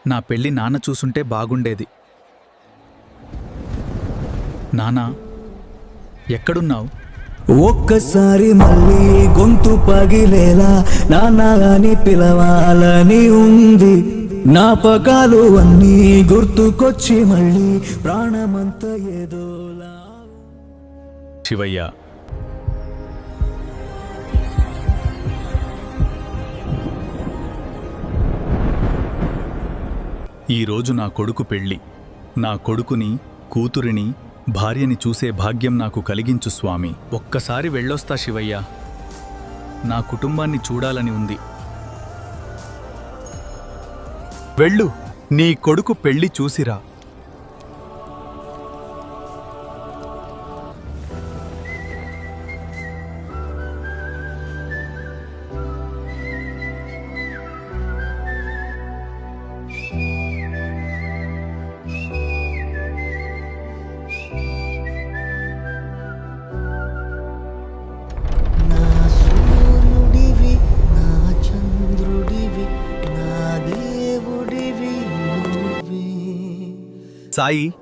నా పెళ్లి నాన్న చూసుంటే బాగుండేది. నానా, ఎక్కడున్నావు? ఒక్కసారి మళ్ళీ గొంతు పగిలేలా నాన్న అని పిలవాలని ఉంది. జ్ఞాపకాలు అన్నీ గుర్తుకొచ్చి మళ్ళీ ప్రాణమంతా ఏదోలా. శివయ్య, ఈరోజు నా కొడుకు పెళ్ళి. నా కొడుకుని, కూతురిని, భార్యని చూసే భాగ్యం నాకు కలిగించు స్వామి. ఒక్కసారి వెళ్ళొస్తా శివయ్య. నా కుటుంబాన్ని చూడాలని ఉంది. వెళ్ళు, నీ కొడుకు పెళ్ళి చూసిరా. సాయి,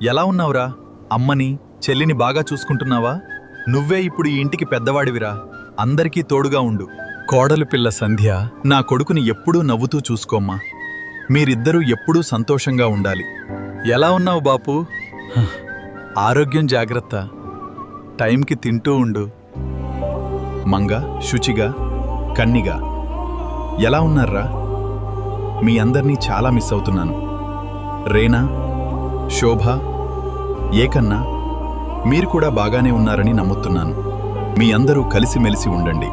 ఎలా ఉన్నావురా? అమ్మని, చెల్లిని బాగా చూసుకుంటున్నావా? నువ్వే ఇప్పుడు ఈ ఇంటికి పెద్దవాడివిరా. అందరికీ తోడుగా ఉండు. కోడలు పిల్ల సంధ్య, నా కొడుకుని ఎప్పుడూ నవ్వుతూ చూసుకోమ్మా. మీరిద్దరూ ఎప్పుడూ సంతోషంగా ఉండాలి. ఎలా ఉన్నావు బాపు? ఆరోగ్యం జాగ్రత్త. టైంకి తింటూ ఉండు. మంగ, శుచిగా, కన్నిగా ఎలా ఉన్నారా? మీ అందర్నీ చాలా మిస్ అవుతున్నాను. రేనా, శోభ, ఏకన్నా, మీరు కూడా బాగానే ఉన్నారని నమ్ముతున్నాను. మీ అందరూ కలిసిమెలిసి ఉండండి.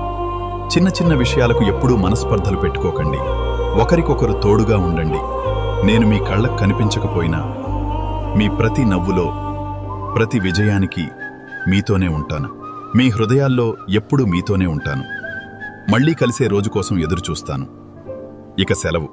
చిన్న చిన్న విషయాలకు ఎప్పుడూ మనస్పర్ధలు పెట్టుకోకండి. ఒకరికొకరు తోడుగా ఉండండి. నేను మీ కళ్ళకు కనిపించకపోయినా మీ ప్రతి నవ్వులో, ప్రతి విజయానికి మీతోనే ఉంటాను. మీ హృదయాల్లో ఎప్పుడూ మీతోనే ఉంటాను. మళ్ళీ కలిసే రోజు కోసం ఎదురుచూస్తాను. ఇక సెలవు.